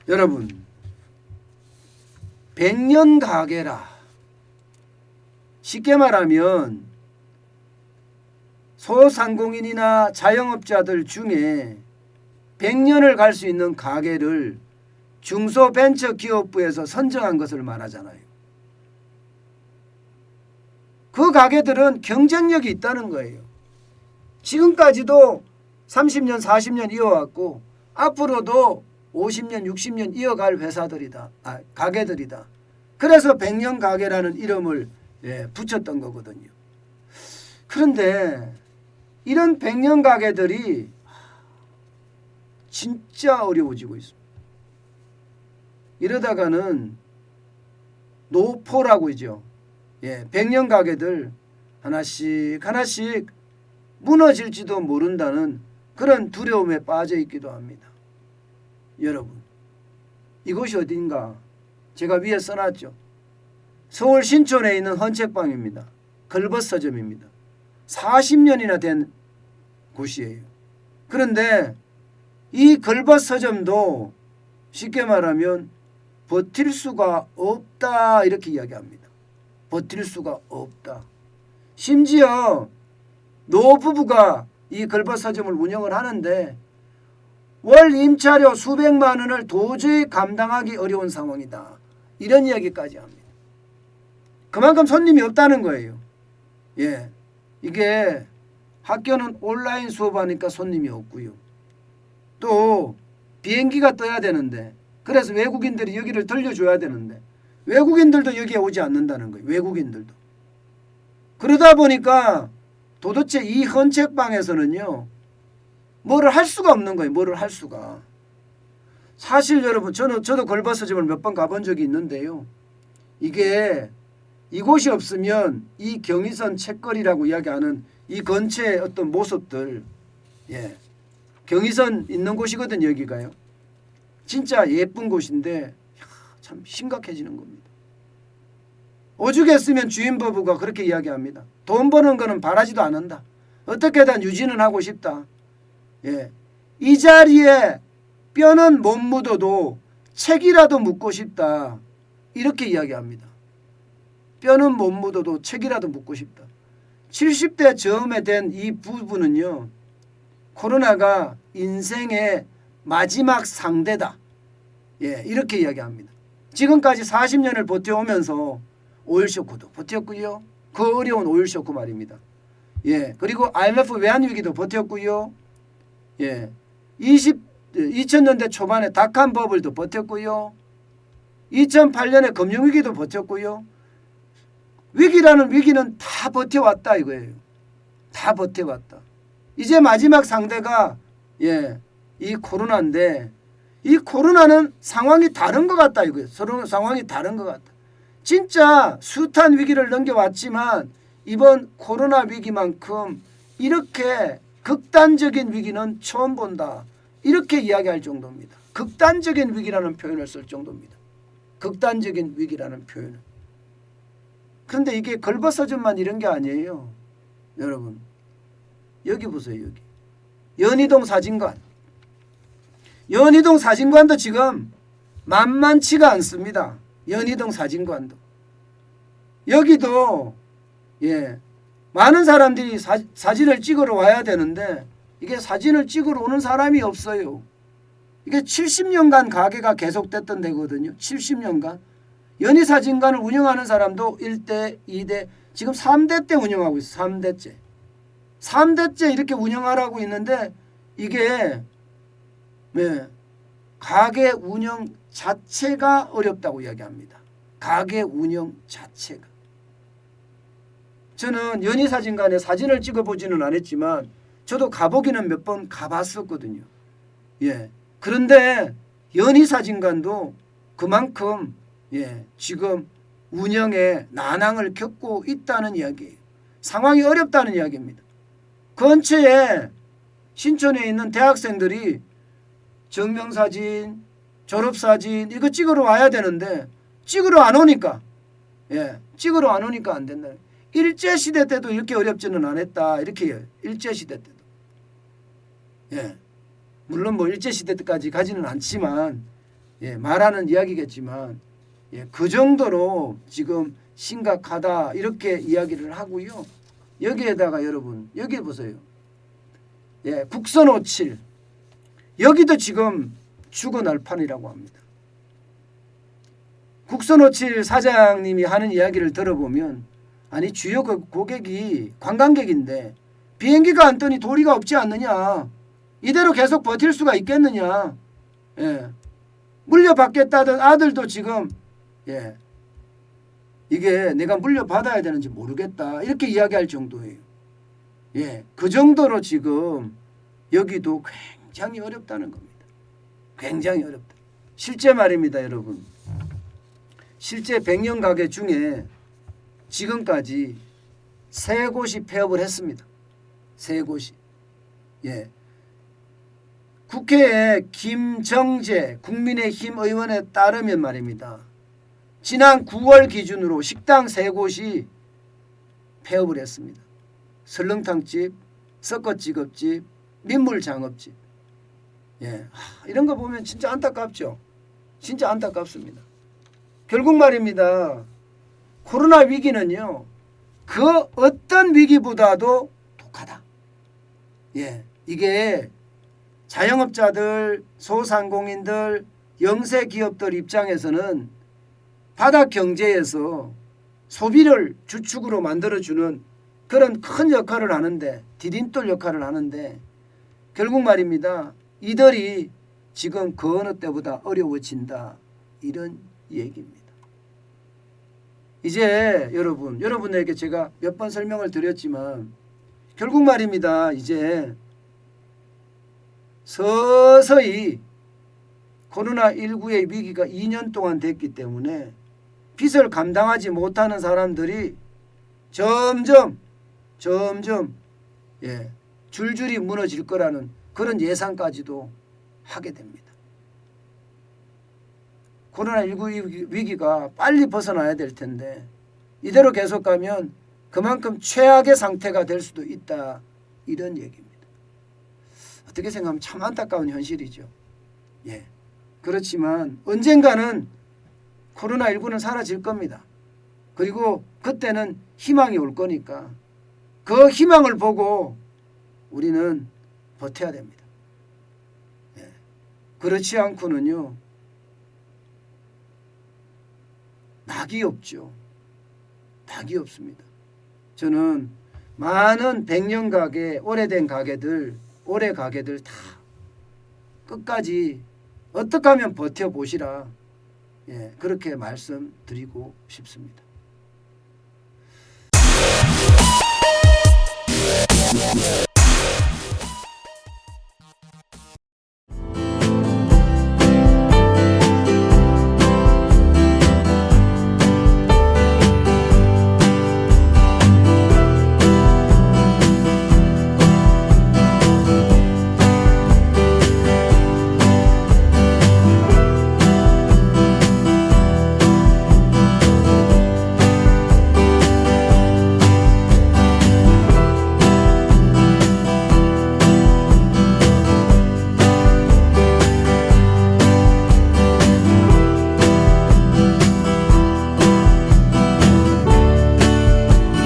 여러분, 100년 가게라. 쉽게 말하면 소상공인이나 자영업자들 중에 100년을 갈 수 있는 가게를 중소벤처기업부에서 선정한 것을 말하잖아요. 그 가게들은 경쟁력이 있다는 거예요. 지금까지도 30년, 40년 이어왔고 앞으로도 50년, 60년 이어갈 회사들이다. 가게들이다. 그래서 100년 가게라는 이름을 붙였던 거거든요. 그런데 이런 100년 가게들이 진짜 어려워지고 있습니다. 이러다가는 노포라고 하죠. 100년 가게들 하나씩 하나씩 무너질지도 모른다는 그런 두려움에 빠져 있기도 합니다. 여러분, 이곳이 어딘가? 제가 위에 써놨죠. 서울 신촌에 있는 헌책방입니다. 걸벗 서점입니다. 40년이나 된 곳이에요. 그런데 이 걸벗 서점도 쉽게 말하면 버틸 수가 없다 이렇게 이야기합니다. 버틸 수가 없다. 심지어 노부부가 이 걸벗 서점을 운영을 하는데 월 임차료 수백만 원을 도저히 감당하기 어려운 상황이다. 이런 이야기까지 합니다. 그만큼 손님이 없다는 거예요. 이게 학교는 온라인 수업하니까 손님이 없고요. 또 비행기가 떠야 되는데 그래서 외국인들이 여기를 들려줘야 되는데 외국인들도 여기에 오지 않는다는 거예요. 외국인들도. 그러다 보니까 도대체 이 헌책방에서는요. 뭐를 할 수가 없는 거예요. 뭐를 할 수가. 사실 여러분 저도 걸벗 서점을 몇 번 가본 적이 있는데요. 이게 이곳이 없으면 이 경의선 책거리라고 이야기하는 이 근처의 어떤 모습들 경의선 있는 곳이거든요. 여기가요. 진짜 예쁜 곳인데 참 심각해지는 겁니다. 오죽했으면 주인 부부가 그렇게 이야기합니다. 돈 버는 거는 바라지도 않는다. 어떻게든 유지는 하고 싶다. 이 자리에 뼈는 못 묻어도 책이라도 묻고 싶다. 이렇게 이야기합니다. 뼈는 못 묻어도 책이라도 묻고 싶다. 70대 즈음에 된 이 부부는요. 코로나가 인생의 마지막 상대다. 이렇게 이야기합니다. 지금까지 40년을 버텨오면서 오일 쇼크도 버텼고요. 그 어려운 오일 쇼크 말입니다. 그리고 IMF 외환위기도 버텼고요. 2000년대 초반에 닷컴 버블도 버텼고요. 2008년에 금융위기도 버텼고요. 위기라는 위기는 다 버텨왔다 이거예요. 다 버텨왔다. 이제 마지막 상대가 이 코로나인데 이 코로나는 상황이 다른 것 같다 이거예요. 서로 상황이 다른 것 같다. 진짜 숱한 위기를 넘겨왔지만 이번 코로나 위기만큼 이렇게 극단적인 위기는 처음 본다. 이렇게 이야기할 정도입니다. 극단적인 위기라는 표현을 쓸 정도입니다. 극단적인 위기라는 표현을. 그런데 이게 걸벗 서점만 이런 게 아니에요. 여러분 여기 보세요. 여기 연희동 사진관. 연희동 사진관도 지금 만만치가 않습니다. 연희동 사진관도. 여기도 많은 사람들이 사진을 찍으러 와야 되는데 이게 사진을 찍으러 오는 사람이 없어요. 이게 70년간 가게가 계속됐던 데거든요. 70년간. 연희사진관을 운영하는 사람도 1대, 2대, 지금 3대 때 운영하고 있어요. 3대째. 3대째 이렇게 운영하라고 있는데 이게 가게 운영 자체가 어렵다고 이야기합니다. 가게 운영 자체가. 저는 연희사진관에 사진을 찍어보지는 않았지만 저도 가보기는 몇 번 가봤었거든요. 그런데 연희사진관도 그만큼 지금 운영에 난항을 겪고 있다는 이야기예요. 상황이 어렵다는 이야기입니다. 근처에 신촌에 있는 대학생들이 증명사진, 졸업사진 이거 찍으러 와야 되는데 찍으러 안 오니까 찍으러 안 오니까 안 된다. 일제시대 때도 이렇게 어렵지는 않았다. 이렇게 해요. 일제시대 때도. 물론 뭐 일제시대 때까지 가지는 않지만 말하는 이야기겠지만 그 정도로 지금 심각하다 이렇게 이야기를 하고요. 여기에다가 여러분 여기 보세요. 국선 57 여기도 지금 죽어날 판이라고 합니다. 국선 57 사장님이 하는 이야기를 들어보면 아니 주요 고객이 관광객인데 비행기가 안 뜨니 도리가 없지 않느냐. 이대로 계속 버틸 수가 있겠느냐. 물려받겠다던 아들도 지금 이게 내가 물려받아야 되는지 모르겠다. 이렇게 이야기할 정도예요. 그 정도로 지금 여기도 굉장히 어렵다는 겁니다. 굉장히 어렵다. 실제 말입니다, 여러분. 실제 100년 가게 중에 지금까지 3곳이 폐업을 했습니다. 3곳이. 국회에 김정재 국민의힘 의원에 따르면 말입니다. 지난 9월 기준으로 식당 3곳이 폐업을 했습니다. 설렁탕집, 섞어찌개집, 민물장업집. 이런 거 보면 진짜 안타깝죠. 진짜 안타깝습니다. 결국 말입니다. 코로나 위기는요. 그 어떤 위기보다도 독하다. 이게 자영업자들, 소상공인들, 영세기업들 입장에서는 바닥 경제에서 소비를 주축으로 만들어주는 그런 큰 역할을 하는데 디딤돌 역할을 하는데 결국 말입니다. 이들이 지금 그 어느 때보다 어려워진다. 이런 얘기입니다. 이제 여러분에게 제가 몇 번 설명을 드렸지만 결국 말입니다. 이제 서서히 코로나19의 위기가 2년 동안 됐기 때문에 빚을 감당하지 못하는 사람들이 점점 줄줄이 무너질 거라는 그런 예상까지도 하게 됩니다. 코로나19 위기가 빨리 벗어나야 될 텐데 이대로 계속 가면 그만큼 최악의 상태가 될 수도 있다. 이런 얘기입니다. 어떻게 생각하면 참 안타까운 현실이죠. 그렇지만 언젠가는 코로나19는 사라질 겁니다. 그리고 그때는 희망이 올 거니까 그 희망을 보고 우리는 버텨야 됩니다. 그렇지 않고는요. 낙이 없죠. 낙이 없습니다. 저는 많은 100년 가게, 오래된 가게들, 오래 가게들 다 끝까지 어떻게 하면 버텨보시라. 그렇게 말씀드리고 싶습니다.